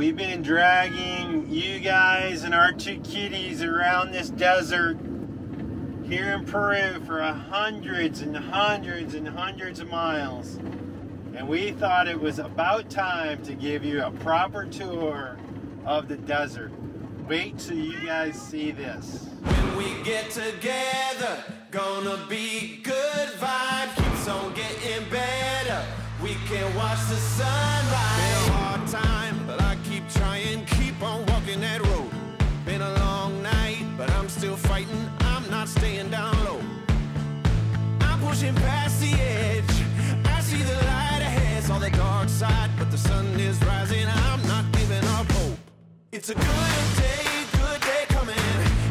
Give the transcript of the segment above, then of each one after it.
we've been dragging you guys and our two kitties around this desert here in Peru for hundreds and hundreds and hundreds of miles. And we thought it was about time to give you a proper tour of the desert. Wait till you guys see this. When we get together, gonna be good vibe, keeps on getting better. We can watch the sunrise. Been a hard time, but I keep trying, keep on walking that road. Been a long night, but I'm still fighting, I'm not staying down low. I'm pushing past the edge, I see the light ahead, saw the dark side, but the sun is rising, I'm not giving up hope. It's a good day coming,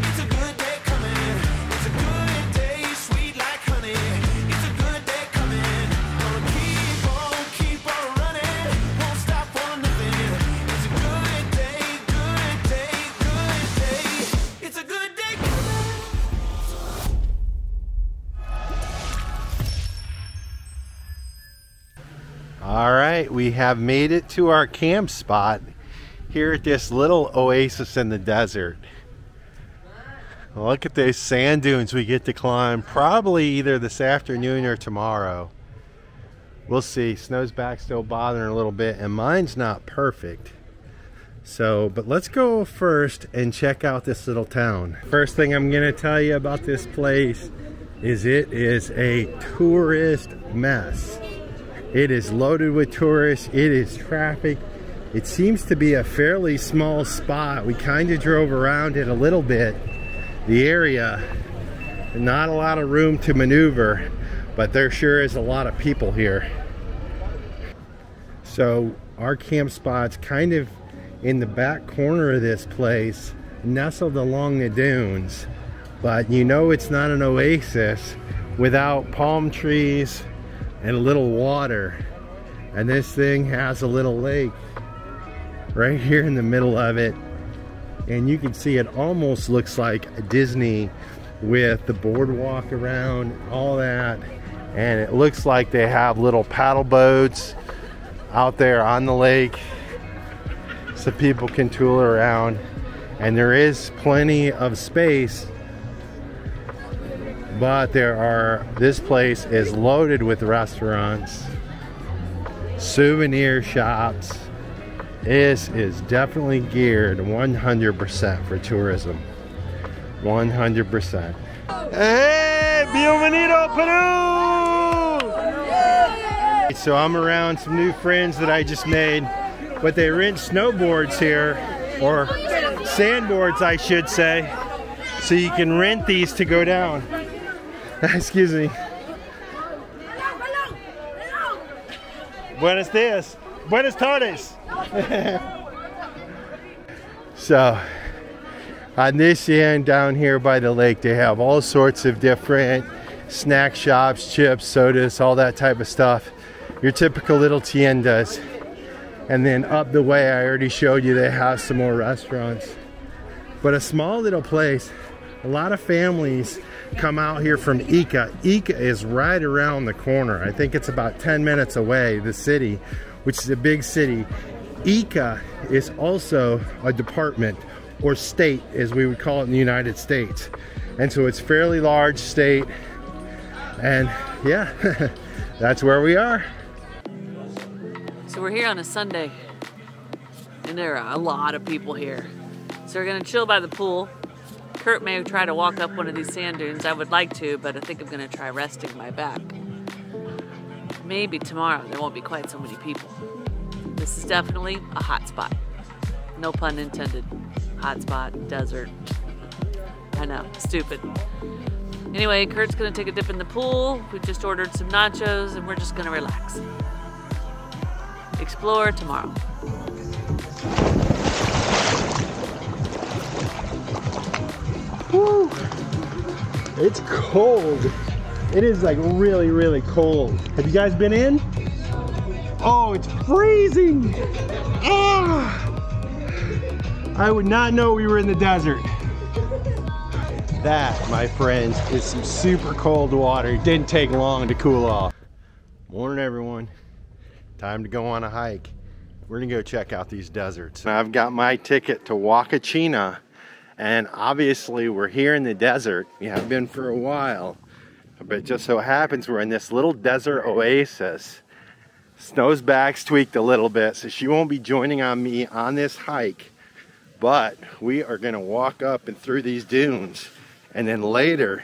it's a good day coming, it's a good day, sweet like honey, it's a good day coming, gonna keep on running, won't stop for nothing, it's a good day, it's a good day coming. All right, we have made it to our camp spot here at this little oasis in the desert. Look at those sand dunes we get to climb probably either this afternoon or tomorrow. We'll see. Snow's back still bothering a little bit and mine's not perfect. So, but let's go first and check out this little town. First thing I'm gonna tell you about this place is it is a tourist mess. It is loaded with tourists, it is traffic. It seems to be a fairly small spot. We kind of drove around it a little bit, the area. Not a lot of room to maneuver, but there sure is a lot of people here. So our camp spot's kind of in the back corner of this place, nestled along the dunes. But you know it's not an oasis without palm trees and a little water. And this thing has a little lake right here in the middle of it, and you can see it almost looks like Disney with the boardwalk around, all that, and it looks like they have little paddle boats out there on the lake so people can tool around, and there is plenty of space, but this place is loaded with restaurants, souvenir shops. This is definitely geared 100% for tourism. 100%. Hey, bienvenido Peru! So I'm around some new friends that I just made, but they rent snowboards here, or sandboards I should say, so you can rent these to go down. Excuse me. Buenos dias. Buenas tardes. So on this end down here by the lake, they have all sorts of different snack shops, chips, sodas, all that type of stuff. Your typical little tiendas. And then up the way, I already showed you, they have some more restaurants. But a small little place. A lot of families come out here from Ica. Ica is right around the corner. I think it's about 10 minutes away, the city, which is a big city. Ica is also a department, or state as we would call it in the United States. And so it's fairly large state, and yeah, that's where we are. So we're here on a Sunday, and there are a lot of people here. So we're gonna chill by the pool. Curt may try to walk up one of these sand dunes. I would like to, but I think I'm gonna try resting my back. Maybe tomorrow there won't be quite so many people. This is definitely a hot spot. No pun intended. Hot spot, desert. I know, stupid. Anyway, Curt's gonna take a dip in the pool. We just ordered some nachos and we're just gonna relax. Explore tomorrow. Woo! It's cold. It is like really, really cold. Have you guys been in? Oh, it's freezing. Ah! I would not know we were in the desert. That, my friends, is some super cold water. It didn't take long to cool off. Morning, everyone. Time to go on a hike. We're gonna go check out these deserts. I've got my ticket to Wakachina, and obviously we're here in the desert. We have been for a while, but it just so happens we're in this little desert oasis. Snow's back's tweaked a little bit, so she won't be joining on me on this hike, but we are gonna walk up and through these dunes, and then later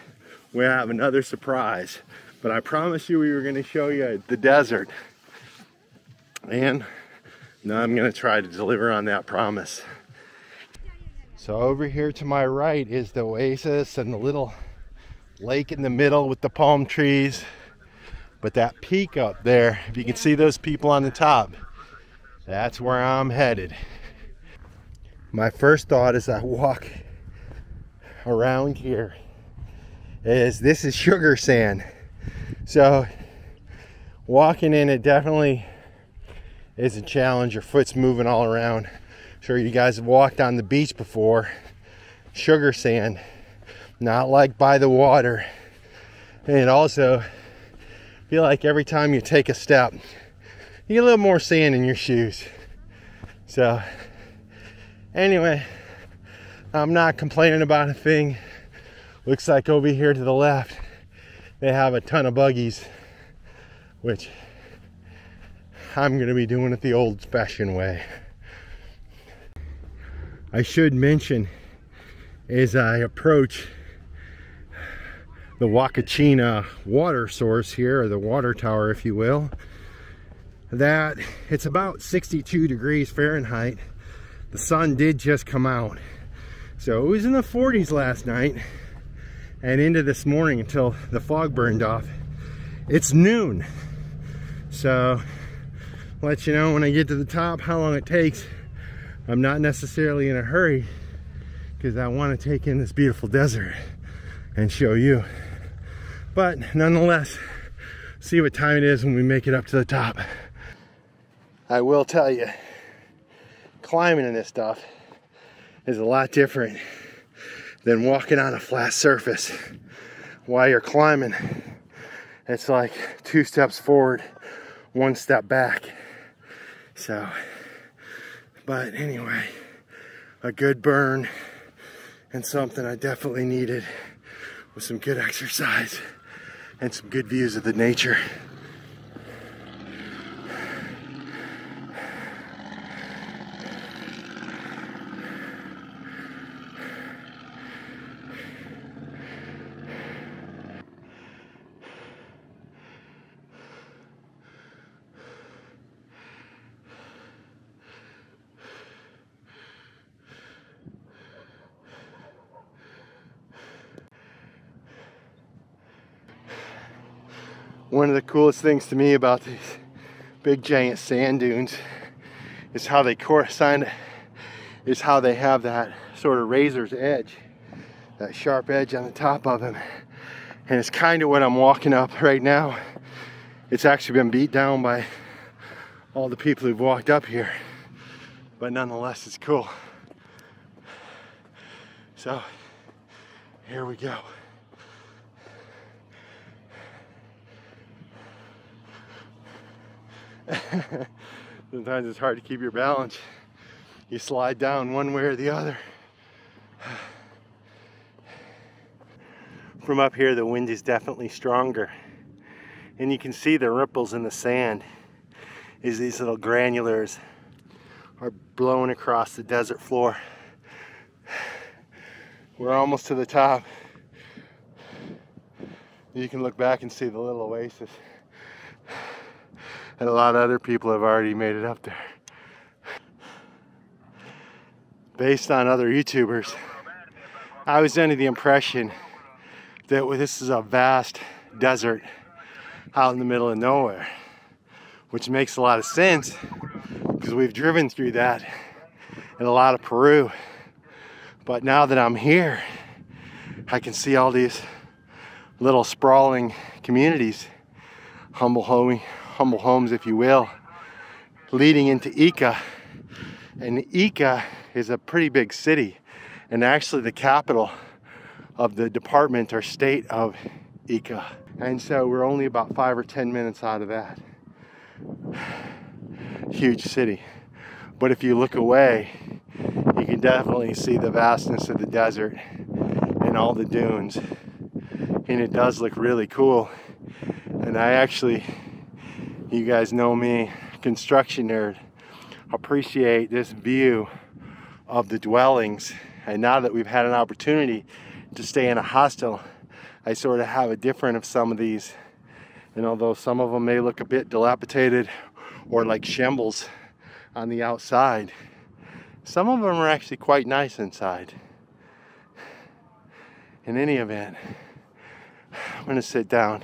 we have another surprise. But I promised you we were gonna show you the desert, and now I'm gonna try to deliver on that promise. So over here to my right is the oasis and the little lake in the middle with the palm trees. But that peak up there, if you can see those people on the top, that's where I'm headed. My first thought as I walk around here is this is sugar sand. So walking in it definitely is a challenge. Your foot's moving all around. Sure, you guys have walked on the beach before. Sugar sand, not like by the water. And also, I feel like every time you take a step, you get a little more sand in your shoes. So, anyway, I'm not complaining about a thing. Looks like over here to the left, they have a ton of buggies, which I'm gonna be doing it the old-fashioned way. I should mention, as I approach the Wakachina water source here, or the water tower if you will, that it's about 62 degrees Fahrenheit. The sun did just come out, so it was in the 40s last night and into this morning until the fog burned off. It's noon, so I'll let you know when I get to the top how long it takes. I'm not necessarily in a hurry because I want to take in this beautiful desert and show you. But nonetheless, see what time it is when we make it up to the top. I will tell you, climbing in this stuff is a lot different than walking on a flat surface. While you're climbing, it's like 2 steps forward, 1 step back. So, but anyway, a good burn and something I definitely needed with some good exercise and some good views of the nature. One of the coolest things to me about these big giant sand dunes is how they correspond, is how they have that sort of razor's edge, that sharp edge on the top of them. And it's kind of what I'm walking up right now. It's actually been beat down by all the people who've walked up here, but nonetheless it's cool. So here we go. Sometimes it's hard to keep your balance. You slide down one way or the other. From up here, the wind is definitely stronger, and you can see the ripples in the sand as these little granulars are blowing across the desert floor. We're almost to the top. You can look back and see the little oasis. And a lot of other people have already made it up there. Based on other YouTubers, I was under the impression that this is a vast desert out in the middle of nowhere, which makes a lot of sense because we've driven through that in a lot of Peru. But now that I'm here, I can see all these little sprawling communities, humble homes, if you will, leading into Ica. And Ica is a pretty big city, and actually the capital of the department or state of Ica. And so we're only about 5 or 10 minutes out of that huge city. but if you look away, you can definitely see the vastness of the desert and all the dunes, and it does look really cool. And I actually, you guys know me, construction nerd, appreciate this view of the dwellings. And now that we've had an opportunity to stay in a hostel, I sort of have a different of some of these. And although some of them may look a bit dilapidated or like shambles on the outside, some of them are actually quite nice inside. In any event, I'm gonna sit down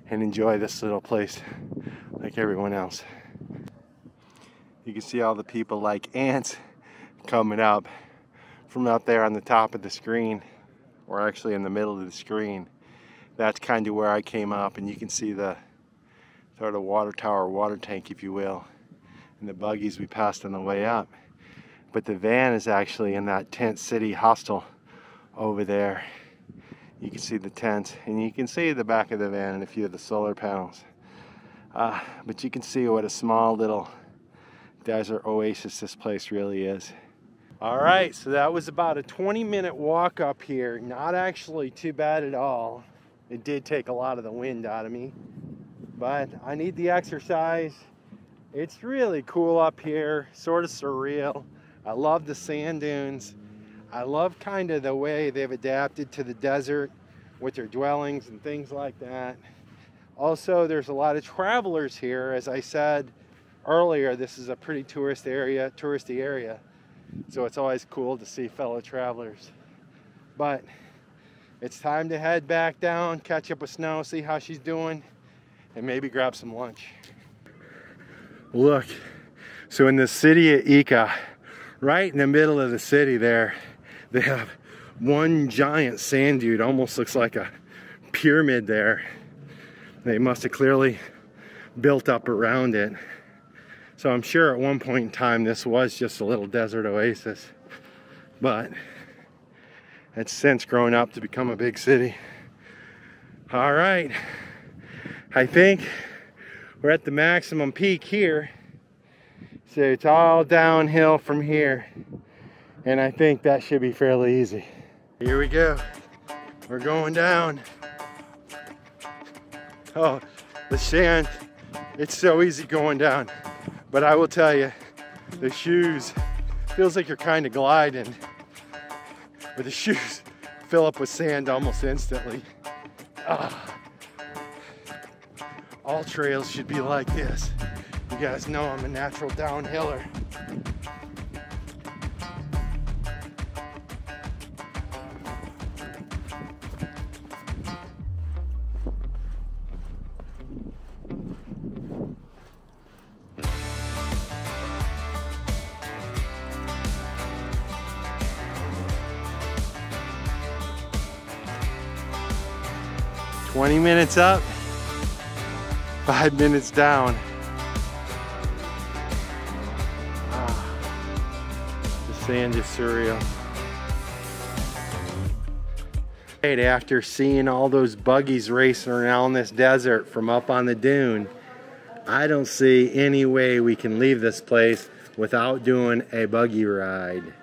and enjoy this little place like everyone else. You can see all the people like ants coming up from out there on the top of the screen, or actually in the middle of the screen. That's kind of where I came up, and you can see the sort of water tower, water tank, if you will, and the buggies we passed on the way up. But the van is actually in that tent city hostel over there. You can see the tent, and you can see the back of the van and a few of the solar panels. But you can see what a small little desert oasis this place really is. All right, so that was about a 20-minute walk up here. Not actually too bad at all. It did take a lot of the wind out of me, but I need the exercise. It's really cool up here, sort of surreal. I love the sand dunes. I love kind of the way they've adapted to the desert with their dwellings and things like that. Also, there's a lot of travelers here. As I said earlier, this is a pretty touristy area. So it's always cool to see fellow travelers. But it's time to head back down, catch up with Snow, see how she's doing, and maybe grab some lunch. Look, so in the city of Ica, right in the middle of the city there, they have one giant sand dune. Almost looks like a pyramid there. They must have clearly built up around it. So I'm sure at one point in time this was just a little desert oasis, but it's since grown up to become a big city. All right, I think we're at the maximum peak here, so it's all downhill from here, and I think that should be fairly easy. Here we go, we're going down. Oh, the sand, it's so easy going down. But I will tell you, the shoes, feels like you're kind of gliding, but the shoes fill up with sand almost instantly. All trails should be like this. You guys know I'm a natural downhiller. "20 minutes up, 5 minutes down." The sand is surreal. Right after seeing all those buggies racing around this desert from up on the dune, I don't see any way we can leave this place without doing a buggy ride.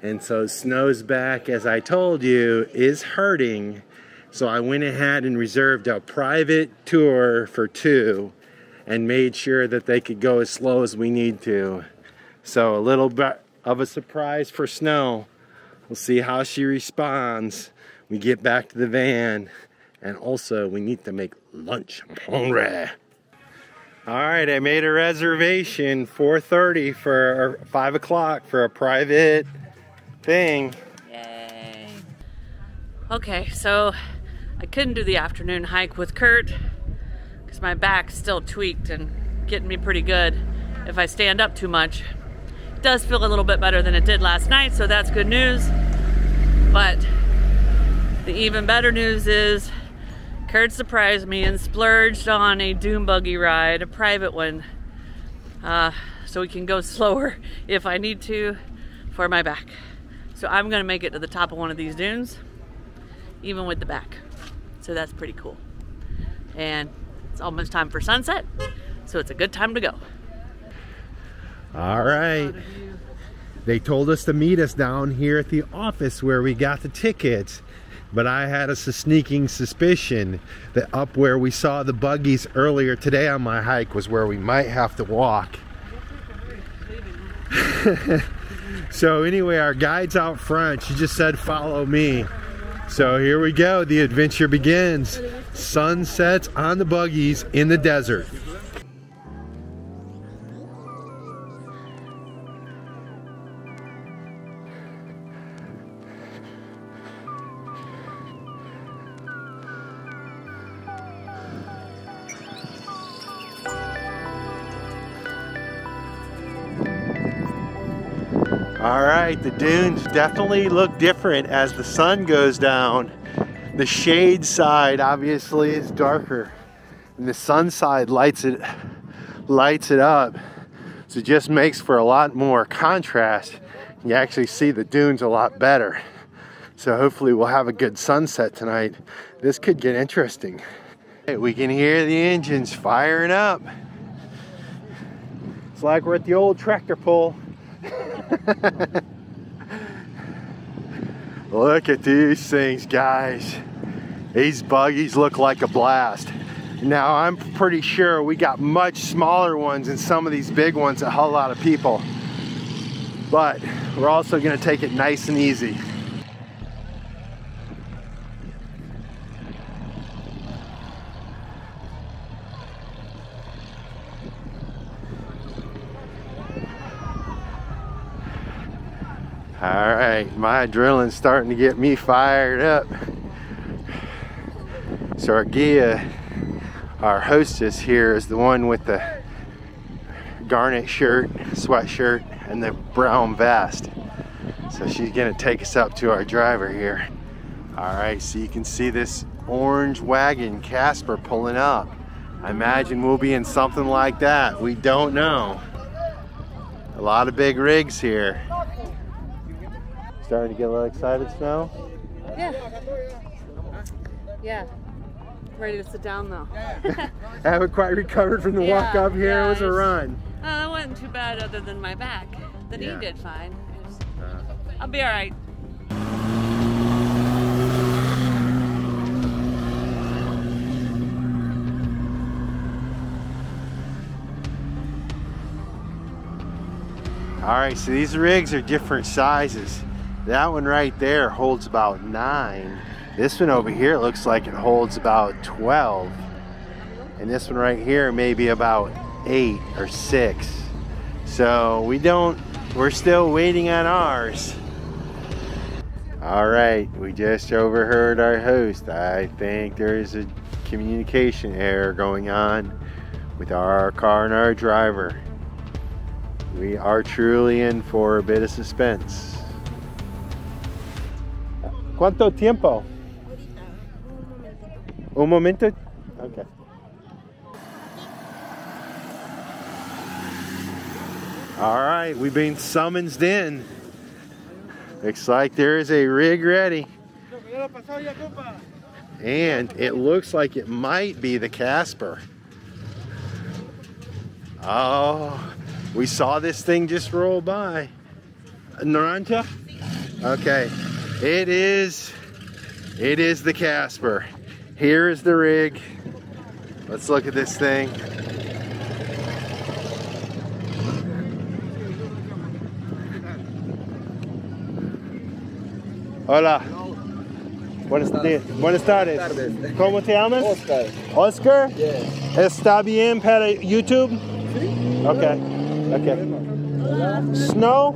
And so Snow's back, as I told you, is hurting. So I went ahead and reserved a private tour for 2 and made sure that they could go as slow as we need to. So a little bit of a surprise for Snow. We'll see how she responds. We get back to the van, and also we need to make lunch. I'm hungry. All right, I made a reservation 4:30 for 5 o'clock for a private thing. Yay. Okay, so I couldn't do the afternoon hike with Curt because my back's still tweaked and getting me pretty good if I stand up too much. It does feel a little bit better than it did last night, so that's good news. But the even better news is Curt surprised me and splurged on a dune buggy ride, a private one, so we can go slower if I need to for my back. So I'm gonna make it to the top of one of these dunes, even with the back. So that's pretty cool. And it's almost time for sunset, so it's a good time to go. All right. They told us to meet us down here at the office where we got the tickets. But I had a sneaking suspicion that up where we saw the buggies earlier today on my hike was where we might have to walk. So anyway, our guide's out front. She just said, follow me. So here we go. The adventure begins. Sun sets on the buggies in the desert. All right, the dunes definitely look different as the sun goes down. The shade side obviously is darker, and the sun side lights it up. So it just makes for a lot more contrast. You actually see the dunes a lot better. So hopefully we'll have a good sunset tonight. This could get interesting. We can hear the engines firing up. It's like we're at the old tractor pull. Look at these things, guys. These buggies look like a blast. Now I'm pretty sure we got much smaller ones than some of these big ones that haul a lot of people, but we're also going to take it nice and easy. All right, my adrenaline's starting to get me fired up. So our Gia, our hostess here, is the one with the garnet shirt, sweatshirt, and the brown vest. So she's gonna take us up to our driver here. All right, so you can see this orange wagon, Casper, pulling up. I imagine we'll be in something like that. We don't know. A lot of big rigs here. Starting to get a little excited, Snow? Yeah. Yeah. Ready to sit down though. I haven't quite recovered from the walk up here. Yeah, it was a run. That wasn't too bad other than my back. The knee did fine. I'll be all right. All right, so these rigs are different sizes. That one right there holds about 9. This one over here looks like it holds about 12. And this one right here maybe about 8 or 6. So we're still waiting on ours. All right, we just overheard our host. I think there is a communication error going on with our car and our driver. We are truly in for a bit of suspense. ¿Cuánto tiempo? Un momento? Okay. All right, we've been summoned in. Looks like there is a rig ready. And it looks like it might be the Casper. Oh, we saw this thing just roll by. Naranja? Okay. It is the Casper. Here is the rig. Let's look at this thing. Hola. Buenas tardes. ¿Cómo te llamas? Oscar. Oscar? Yeah. ¿Está bien para YouTube? Sí. Okay. Okay. Snow?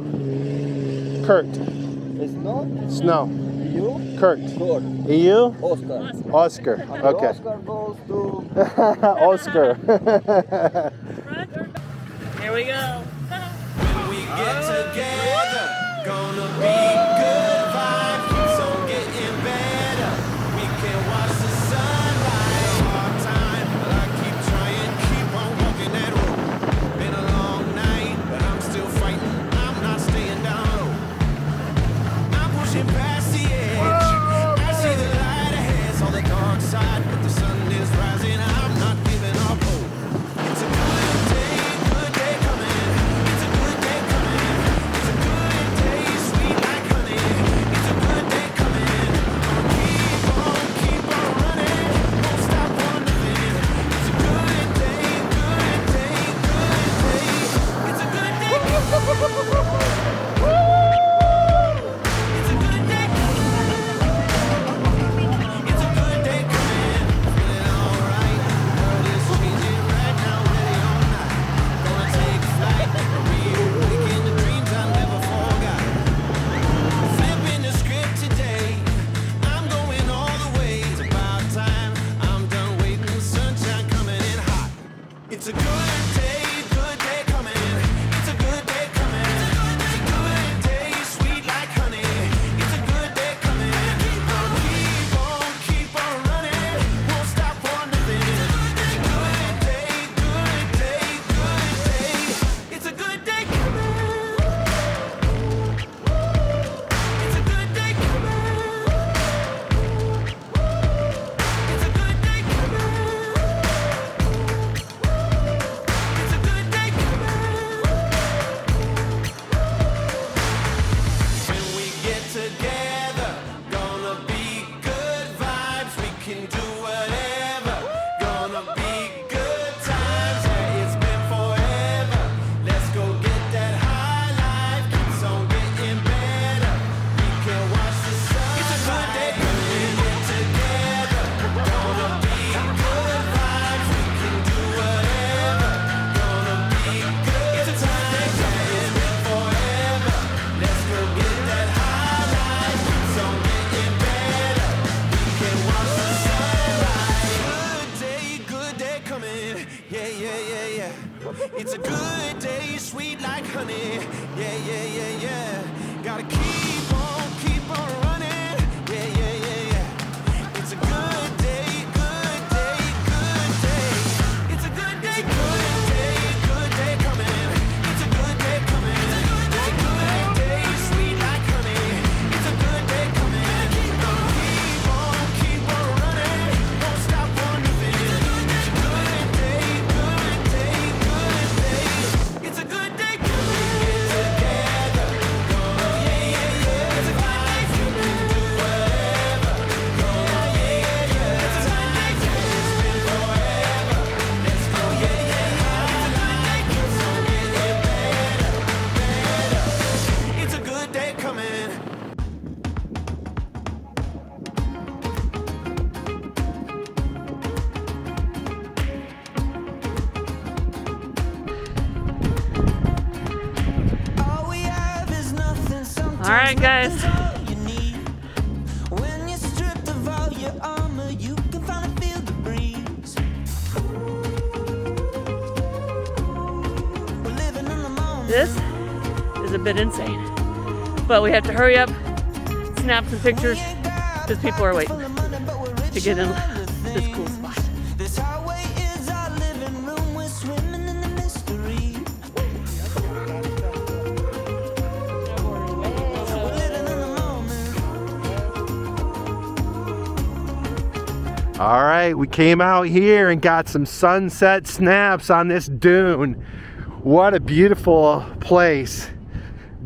Curt. Snow? Snow. You? Curt. Curt. And you? Oscar. Oscar. And Okay. Oscar goes to... Oscar. Here we go. When we get together, gonna be good vibe. Keeps on getting better. We can watch the sunrise. Hard time, but I keep trying, keep on walking that road. Been a long night, but I'm still fighting. I'm not staying down low. I'm pushing past the edge. I see the light ahead, saw the dark side, but the sun is rising. I'm not giving up hope. It's a good day coming. It's a good right, guys. When you're stripped of all your armor, you can finally feel the breeze. We're living in the moment. This is a bit insane, but we have to hurry up, snap some pictures, because people are waiting to get in this cool spot. This highway is our living room. We're swimming in the mystery. We're living in the moment. All right, we came out here and got some sunset snaps on this dune. What a beautiful place.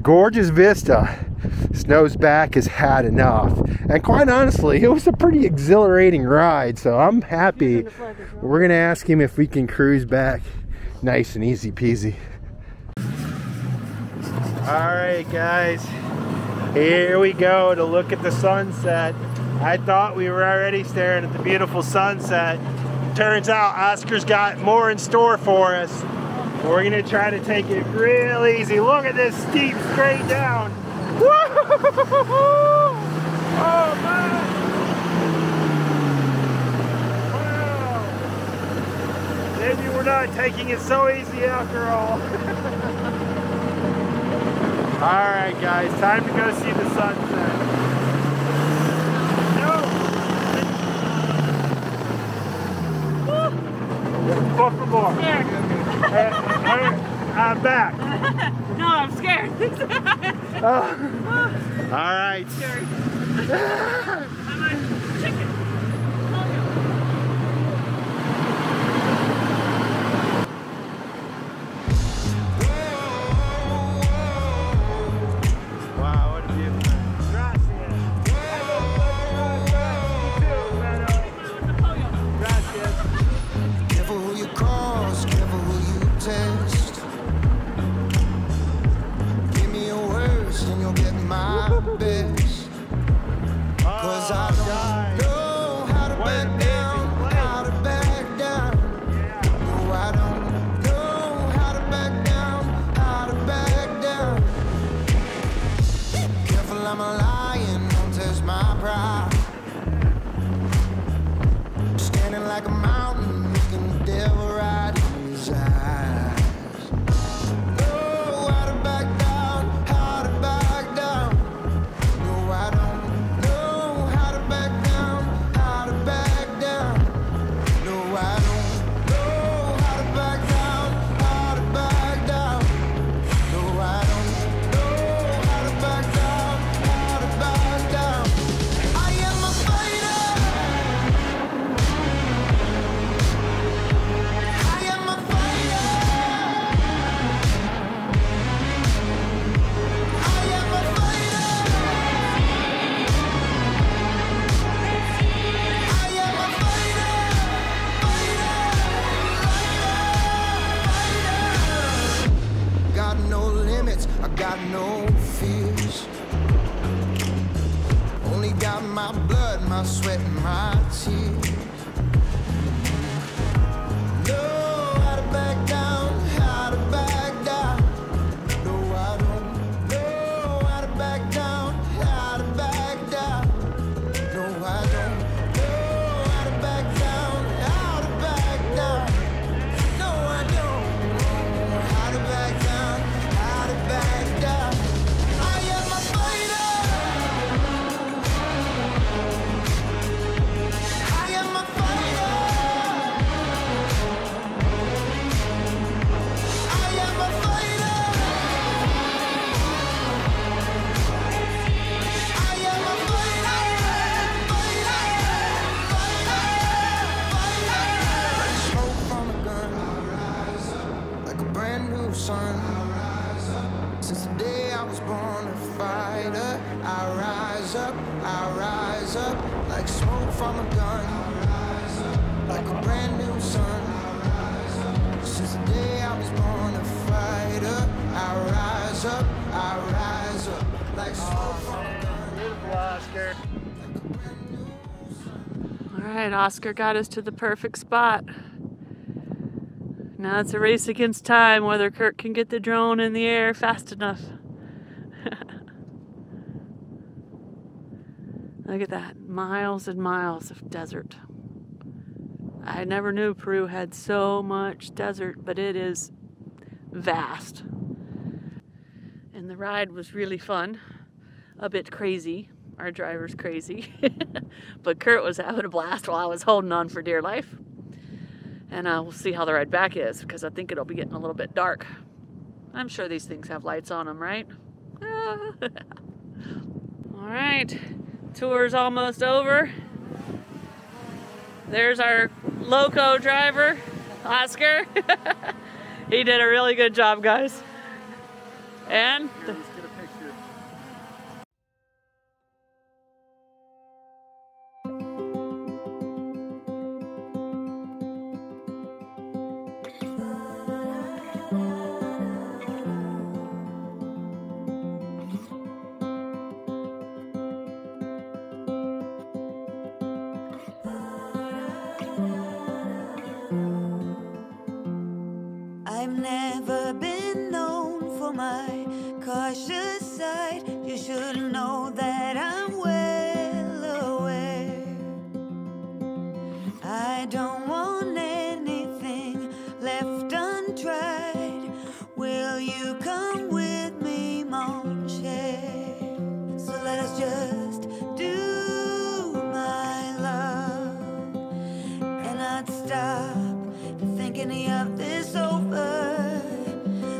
Gorgeous vista. Snow's back has had enough. And quite honestly, it was a pretty exhilarating ride, so I'm happy. We're gonna ask him if we can cruise back nice and easy peasy. All right, guys, here we go to look at the sunset. I thought we were already staring at the beautiful sunset. Turns out Oscar's got more in store for us. We're gonna try to take it real easy. Look at this steep straight down. Woo! Oh man! Wow! Maybe we're not taking it so easy after all. All right, guys, time to go see the sunset. Por favor. I'm back. No, I'm scared. All right. Scared. I'm a chicken. Wow, what a beautiful. Gracias. Careful who you cross, careful who you test. Give me your worst and you'll get my best. Cause I don't know how to back down, how to back down. No, I don't know how to back down, how to back down. Careful, I'm a lion, don't test my pride. Standing like a mountain, looking the devil right in his eyes. Know how to back down, how to back down. No, I don't know how to back down, how to back down. No, I don't know how to back down, how to back down. No, I don't know how to back down, how to back down. I am a fighter. I am a fighter. I am a fighter. I am a fighter. Fighter. Got no limits, I got no fears. Only got my blood, my sweat, and my tears. Know how to back down, how to back down. No, I don't know how to back down, how to back down. No, I don't know how to back down, how to back down. No, I don't know how to back down, how to back down. I am a fighter. I am a fighter. I am a fighter. I am a fighter. Like smoke from a gun, like a brand new sun. Since the day I was born a fighter, I rise up, like smoke from a gun, like a brand new sun. Since the day I was born a fighter, I rise up, like smoke from a gun. Beautiful, Oscar. All right, Oscar got us to the perfect spot. Now it's a race against time whether Curt can get the drone in the air fast enough. Look at that, miles and miles of desert. I never knew Peru had so much desert, but it is vast. And the ride was really fun, a bit crazy. Our driver's crazy, but Curt was having a blast while I was holding on for dear life. And we'll see how the ride back is, because I think it'll be getting a little bit dark. I'm sure these things have lights on them, right? All right, tour's almost over. There's our loco driver, Oscar. He did a really good job, guys. And Here, let's get a picture. I've never been known for my cautious side. You should know that I'm well aware. I don't want anything left untried. Will you come with me, mon cher? So let us just do my love and not stop to think any of this over.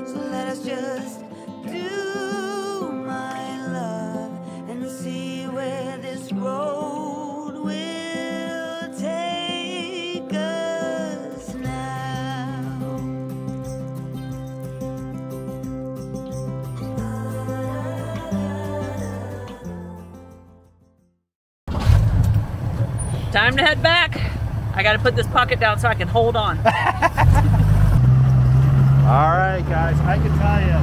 So let us just do my love and see where this road will take us now. time to head back. I gotta put this pocket down so I can hold on. All right, guys, I can tell you,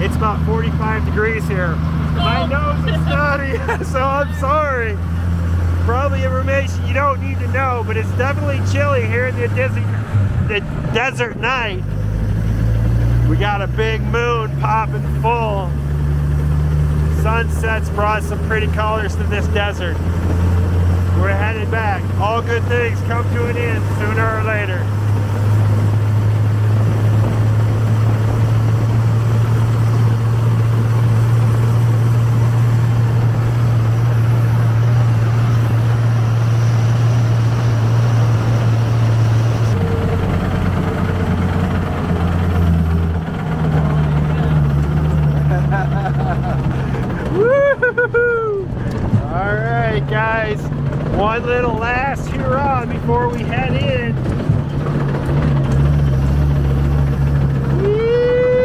it's about 45 degrees here. My nose is snotty, so I'm sorry. Probably information you don't need to know, but it's definitely chilly here in the desert night. We got a big moon popping full. Sunsets brought some pretty colors to this desert. We're headed back. All good things come to an end sooner or later. All right, guys, one little last hurrah before we head in. Woo!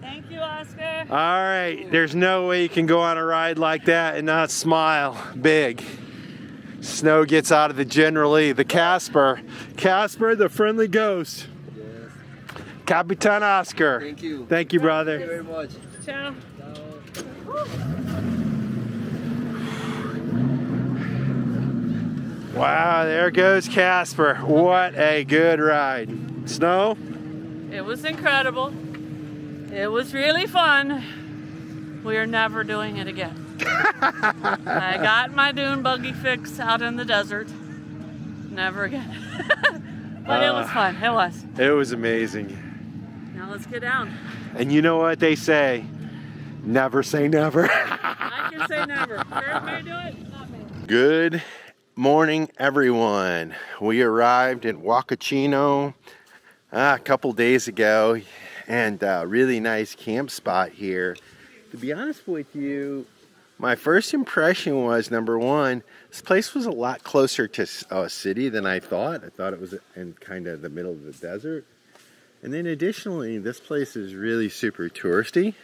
Thank you, Oscar. All right, there's no way you can go on a ride like that and not smile big. Snow gets out of the generally, the Casper, the friendly ghost. Yes. Capitan Oscar. Thank you. Thank you, brother. Thank you very much. Ciao. Wow, there goes Casper. What a good ride. Snow? It was incredible. It was really fun. We are never doing it again. I got my dune buggy fix out in the desert. Never again. But it was fun. It was. It was amazing. Now let's get down. And you know what they say? Never say never. I can say never. Curt may do it, not me. Good morning, everyone. We arrived at Huacachino a couple days ago, and a really nice camp spot here. To be honest with you, my first impression was, number one, this place was a lot closer to a city than I thought. I thought it was in kind of the middle of the desert. And then additionally, this place is really super touristy.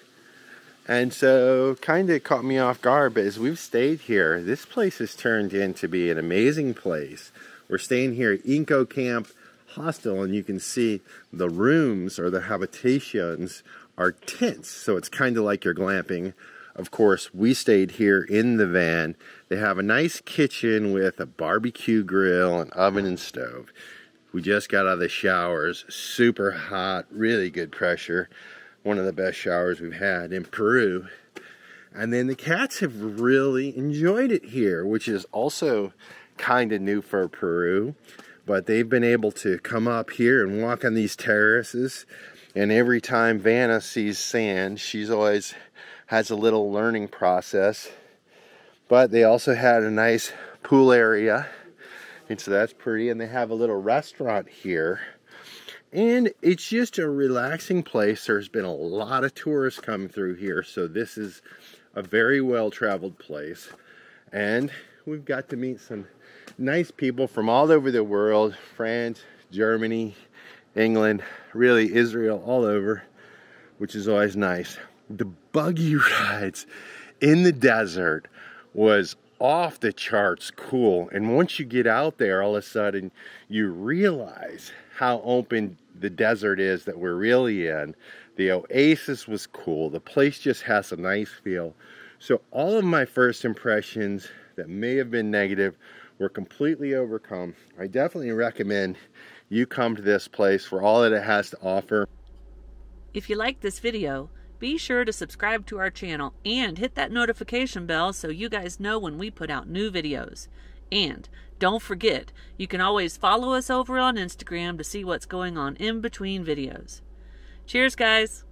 And so kind of caught me off guard, but as we've stayed here, this place has turned into be an amazing place. We're staying here at Inco Camp Hostel, and you can see the rooms or the habitations are tents, so it's kind of like you're glamping. Of course, we stayed here in the van. They have a nice kitchen with a barbecue grill, an oven and stove. We just got out of the showers, super hot, really good pressure. One of the best showers we've had in Peru. And then the cats have really enjoyed it here, which is also kind of new for Peru. But they've been able to come up here and walk on these terraces. And every time Vanna sees sand, she's always has a little learning process. But they also had a nice pool area. And so that's pretty. And they have a little restaurant here. And it's just a relaxing place. There's been a lot of tourists coming through here. So this is a very well-traveled place. And we've got to meet some nice people from all over the world. France, Germany, England, really Israel, all over. Which is always nice. The buggy rides in the desert was off the charts cool. And once you get out there, all of a sudden you realize how open the desert is that we're really in. The Oasis was cool. The place just has a nice feel. So all of my first impressions that may have been negative were completely overcome. I definitely recommend you come to this place for all that it has to offer. If you like this video, be sure to subscribe to our channel and hit that notification bell so you guys know when we put out new videos. And don't forget, you can always follow us over on Instagram to see what's going on in between videos. Cheers, guys!